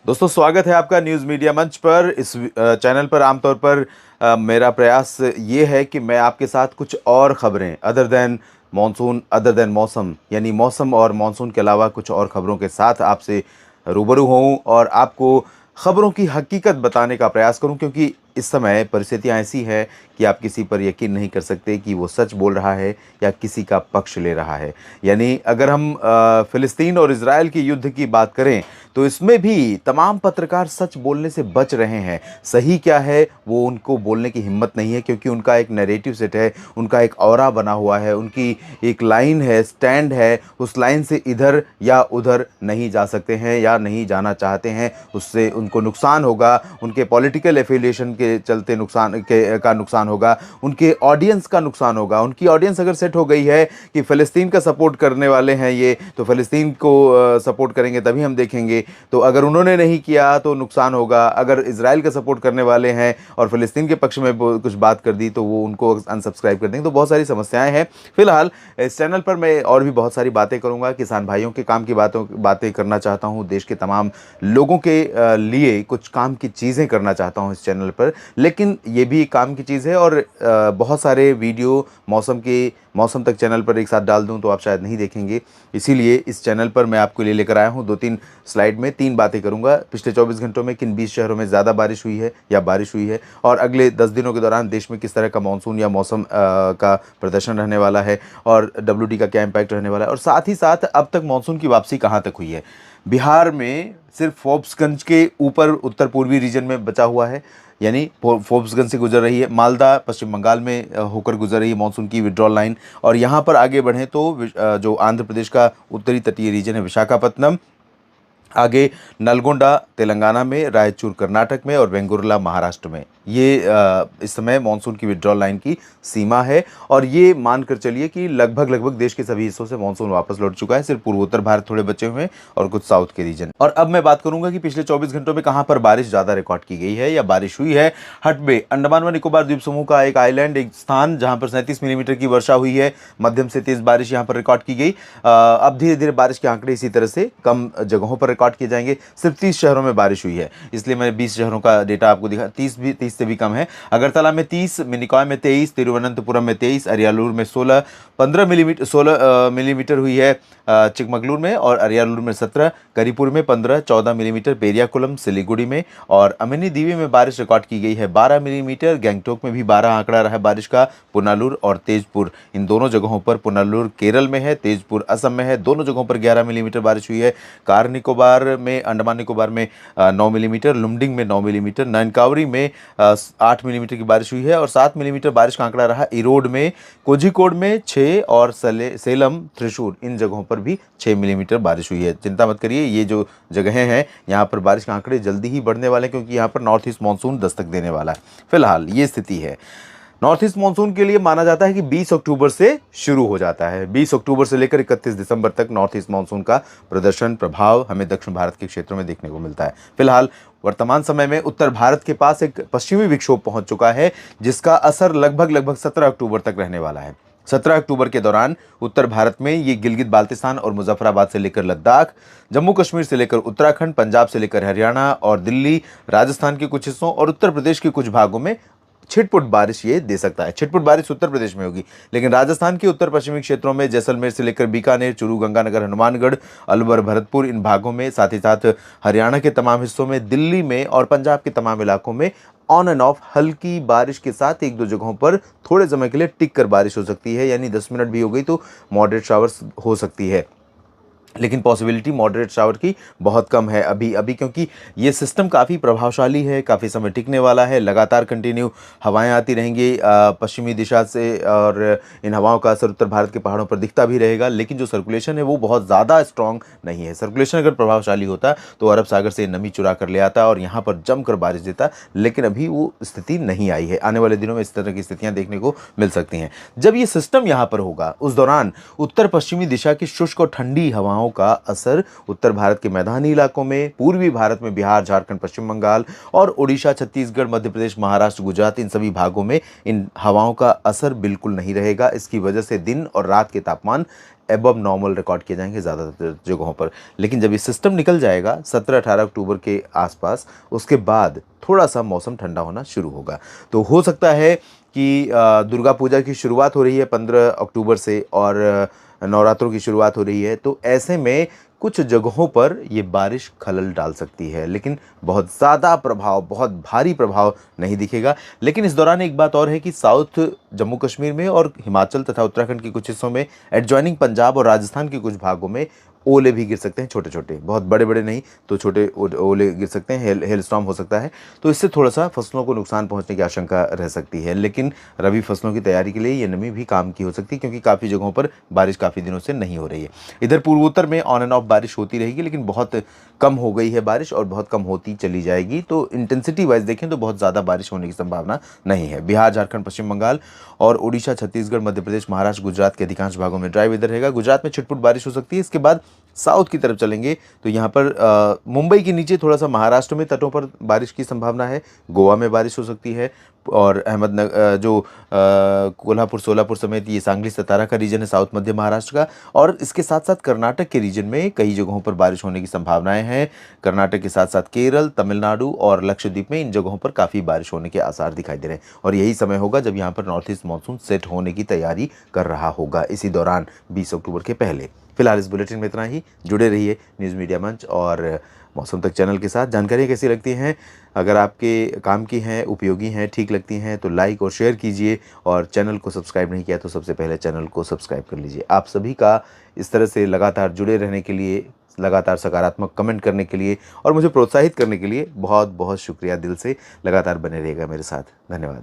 दोस्तों, स्वागत है आपका न्यूज़ मीडिया मंच पर। इस चैनल पर आमतौर पर मेरा प्रयास ये है कि मैं आपके साथ कुछ और ख़बरें other than monsoon, other than मौसम, यानी मौसम और मॉनसून के अलावा कुछ और ख़बरों के साथ आपसे रूबरू होऊं और आपको ख़बरों की हकीकत बताने का प्रयास करूं, क्योंकि इस समय परिस्थितियां ऐसी हैं कि आप किसी पर यकीन नहीं कर सकते कि वो सच बोल रहा है या किसी का पक्ष ले रहा है। यानी अगर हम फ़िलिस्तीन और इज़राइल के युद्ध की बात करें तो इसमें भी तमाम पत्रकार सच बोलने से बच रहे हैं। सही क्या है वो उनको बोलने की हिम्मत नहीं है, क्योंकि उनका एक नैरेटिव सेट है, उनका एक ऑरा बना हुआ है, उनकी एक लाइन है, स्टैंड है। उस लाइन से इधर या उधर नहीं जा सकते हैं या नहीं जाना चाहते हैं। उससे उनको नुकसान होगा, उनके पॉलिटिकल एफिलिएशन के चलते नुकसान होगा, उनके ऑडियंस का नुकसान होगा। उनकी ऑडियंस अगर सेट हो गई है कि फ़लस्तीन का सपोर्ट करने वाले हैं ये, तो फ़लस्तीन को सपोर्ट करेंगे तभी हम देखेंगे। तो अगर उन्होंने नहीं किया तो नुकसान होगा। अगर इजराइल का सपोर्ट करने वाले हैं और फ़लस्तीन के पक्ष में कुछ बात कर दी तो वो उनको अनसब्सक्राइब कर देंगे। तो बहुत सारी समस्याएं हैं। फिलहाल इस चैनल पर मैं और भी बहुत सारी बातें करूंगा। किसान भाइयों के काम की बातें करना चाहता हूं। देश के तमाम लोगों के लिए कुछ काम की चीज़ें करना चाहता हूं इस चैनल पर। लेकिन ये भी एक काम की चीज़ है और बहुत सारे वीडियो मौसम तक चैनल पर एक साथ डाल दूं तो आप शायद नहीं देखेंगे। इसीलिए इस चैनल पर मैं आपके लिए लेकर आया हूं 2-3 स्लाइड में 3 बातें करूंगा। पिछले 24 घंटों में किन 20 शहरों में ज़्यादा बारिश हुई है या बारिश हुई है, और अगले 10 दिनों के दौरान देश में किस तरह का मानसून या मौसम का प्रदर्शन रहने वाला है, और WD का क्या इम्पैक्ट रहने वाला है, और साथ ही साथ अब तक मानसून की वापसी कहाँ तक हुई है। बिहार में सिर्फ फोर्ब्सगंज के ऊपर उत्तर पूर्वी रीजन में बचा हुआ है, यानी फोर्ब्सगंज से गुजर रही है। मालदा पश्चिम बंगाल में होकर गुजर रही है मानसून की विड्रॉल लाइन। और यहाँ पर आगे बढ़ें तो जो आंध्र प्रदेश का उत्तरी तटीय रीजन है, विशाखापत्तनम, आगे नलगोंडा तेलंगाना में, रायचूर कर्नाटक में और वेंगुर्ला महाराष्ट्र में, ये इस समय मानसून की विड्रॉल लाइन की सीमा है। और ये मानकर चलिए कि लगभग देश के सभी हिस्सों से मानसून वापस लौट चुका है। सिर्फ पूर्वोत्तर भारत थोड़े बचे हुए हैं और कुछ साउथ के रीजन। और अब मैं बात करूंगा कि पिछले 24 घंटों में कहां पर बारिश ज्यादा रिकॉर्ड की गई है या बारिश हुई है। हटबे, अंडमान व निकोबार द्वीप समूह का एक आइलैंड, एक स्थान जहां पर 37 मिलीमीटर की वर्षा हुई है। मध्यम से तेज बारिश यहां पर रिकॉर्ड की गई। अब धीरे धीरे बारिश के आंकड़े इसी तरह से कम जगहों पर रिकॉर्ड किए जाएंगे। सिर्फ 30 शहरों में बारिश हुई है, इसलिए मैंने 20 शहरों का डेटा आपको दिखा। 30 से भी कम है। अगरतला में 30, मिनिकॉय में 23, तिरुवनंतपुरम में 23, अरियालूर में 16 मिलीमीटर हुई है। चिकमगलूर में और अरियालूर में 17, करीपुर में 15, 14 मिलीमीटर, पेरियाकुलम, सिलीगुड़ी में और अमिनी दीवी में बारिश रिकॉर्ड की गई है 12 मिलीमीटर। गैंगटोक में भी 12 आंकड़ा रहा है बारिश का। पुनालूर और तेजपुर, इन दोनों जगहों पर, पुनालूर केरल में है, तेजपुर असम में है, दोनों जगहों पर 11 मिलीमीटर बारिश हुई है। कार निकोबार में, अंडमान निकोबार में 9 मिलीमीटर, लुमडिंग में 9 मिलीमीटर, ननकावरी में 8 मिलीमीटर की बारिश हुई है। और 7 मिलीमीटर बारिश का आंकड़ा रहा इरोड में, कोझिकोड में 6 और सेलम, त्रिशूर, इन जगहों पर भी 6 मिलीमीटर बारिश हुई है। चिंता मत करिए, ये जो जगहें हैं यहाँ पर बारिश के आंकड़े जल्दी ही बढ़ने वाले हैं, क्योंकि यहाँ पर नॉर्थ ईस्ट मानसून दस्तक देने वाला है। फिलहाल ये स्थिति है। नॉर्थ ईस्ट मानसून के लिए माना जाता है कि 20 अक्टूबर से शुरू हो जाता है। 20 अक्टूबर से लेकर 31 दिसंबर तक नॉर्थ ईस्ट मानसून का प्रभाव हमें दक्षिण भारत के क्षेत्रों में देखने को मिलता है। फिलहाल वर्तमान समय में उत्तर भारत के पास एक पश्चिमी विक्षोभ पहुंच चुका है, जिसका असर लगभग 17 अक्टूबर तक रहने वाला है। 17 अक्टूबर के दौरान उत्तर भारत में ये गिलगित बाल्टिस्तान और मुजफ्फराबाद से लेकर लद्दाख, जम्मू कश्मीर से लेकर उत्तराखंड, पंजाब से लेकर हरियाणा और दिल्ली, राजस्थान के कुछ हिस्सों और उत्तर प्रदेश के कुछ भागों में छिटपुट बारिश ये दे सकता है। छिटपुट बारिश उत्तर प्रदेश में होगी, लेकिन राजस्थान के उत्तर पश्चिमी क्षेत्रों में, जैसलमेर से लेकर बीकानेर, चूरू, गंगानगर, हनुमानगढ़, अलवर, भरतपुर, इन भागों में, साथ ही साथ हरियाणा के तमाम हिस्सों में, दिल्ली में और पंजाब के तमाम इलाकों में ऑन एंड ऑफ हल्की बारिश के साथ 1-2 जगहों पर थोड़े समय के लिए टिक कर बारिश हो सकती है, यानी 10 मिनट भी हो गई तो मॉडरेट शावर्स हो सकती है। लेकिन पॉसिबिलिटी मॉडरेट शावर की बहुत कम है अभी, क्योंकि ये सिस्टम काफ़ी प्रभावशाली है, काफ़ी समय टिकने वाला है। लगातार कंटिन्यू हवाएं आती रहेंगी पश्चिमी दिशा से, और इन हवाओं का असर उत्तर भारत के पहाड़ों पर दिखता भी रहेगा। लेकिन जो सर्कुलेशन है वो बहुत ज़्यादा स्ट्रॉन्ग नहीं है। सर्कुलेशन अगर प्रभावशाली होता तो अरब सागर से नमी चुरा कर ले आता और यहाँ पर जमकर बारिश देता, लेकिन अभी वो स्थिति नहीं आई है। आने वाले दिनों में इस तरह की स्थितियाँ देखने को मिल सकती हैं। जब ये सिस्टम यहाँ पर होगा उस दौरान उत्तर पश्चिमी दिशा की शुष्क और ठंडी हवाओं हवाओं का असर उत्तर भारत के मैदानी इलाकों में, पूर्वी भारत में बिहार, झारखंड, पश्चिम बंगाल और उड़ीसा, छत्तीसगढ़, मध्य प्रदेश, महाराष्ट्र, गुजरात, इन सभी भागों में इन हवाओं का असर बिल्कुल नहीं रहेगा। इसकी वजह से दिन और रात के तापमान एबव नॉर्मल रिकॉर्ड किए जाएंगे ज़्यादातर जगहों पर। लेकिन जब ये सिस्टम निकल जाएगा 17-18 अक्टूबर के आसपास, उसके बाद थोड़ा सा मौसम ठंडा होना शुरू होगा। तो हो सकता है कि दुर्गा पूजा की शुरुआत हो रही है 15 अक्टूबर से और नवरात्रों की शुरुआत हो रही है, तो ऐसे में कुछ जगहों पर ये बारिश खलल डाल सकती है, लेकिन बहुत ज़्यादा प्रभाव, बहुत भारी प्रभाव नहीं दिखेगा। लेकिन इस दौरान एक बात और है कि साउथ जम्मू कश्मीर में और हिमाचल तथा उत्तराखंड के कुछ हिस्सों में, एडजॉइनिंग पंजाब और राजस्थान के कुछ भागों में ओले भी गिर सकते हैं, छोटे छोटे, बहुत बड़े बड़े नहीं तो छोटे ओले गिर सकते हैं, हेल स्टॉर्म हो सकता है। तो इससे थोड़ा सा फसलों को नुकसान पहुंचने की आशंका रह सकती है। लेकिन रबी फसलों की तैयारी के लिए ये नमी भी काम की हो सकती है, क्योंकि काफ़ी जगहों पर बारिश काफ़ी दिनों से नहीं हो रही है। इधर पूर्वोत्तर में ऑन एंड ऑफ बारिश होती रहेगी, लेकिन बहुत कम हो गई है बारिश और बहुत कम होती चली जाएगी। तो इंटेंसिटी वाइज देखें तो बहुत ज़्यादा बारिश होने की संभावना नहीं है। बिहार, झारखंड, पश्चिम बंगाल और उड़ीसा, छत्तीसगढ़, मध्य प्रदेश, महाराष्ट्र, गुजरात के अधिकांश भागों में ड्राई वेदर रहेगा। गुजरात में छिटपुट बारिश हो सकती है। इसके बाद साउथ की तरफ चलेंगे तो यहाँ पर मुंबई के नीचे थोड़ा सा महाराष्ट्र में तटों पर बारिश की संभावना है। गोवा में बारिश हो सकती है और अहमदनगर कोल्हापुर, सोलापुर समेत ये सांगली, सतारा का रीजन है साउथ मध्य महाराष्ट्र का। और इसके साथ साथ कर्नाटक के रीजन में कई जगहों पर बारिश होने की संभावनाएं हैं। कर्नाटक के साथ साथ केरल, तमिलनाडु और लक्षद्वीप में इन जगहों पर काफ़ी बारिश होने के आसार दिखाई दे रहे हैं। और यही समय होगा जब यहाँ पर नॉर्थ ईस्ट मानसून सेट होने की तैयारी कर रहा होगा इसी दौरान, 20 अक्टूबर के पहले। फिलहाल इस बुलेटिन में इतना ही। जुड़े रहिए न्यूज़ मीडिया मंच और मौसम तक चैनल के साथ। जानकारियाँ कैसी लगती हैं, अगर आपके काम की हैं, उपयोगी हैं, ठीक लगती हैं तो लाइक और शेयर कीजिए। और चैनल को सब्सक्राइब नहीं किया तो सबसे पहले चैनल को सब्सक्राइब कर लीजिए। आप सभी का इस तरह से लगातार जुड़े रहने के लिए, लगातार सकारात्मक कमेंट करने के लिए और मुझे प्रोत्साहित करने के लिए बहुत बहुत शुक्रिया। दिल से लगातार बने रहिएगा मेरे साथ। धन्यवाद।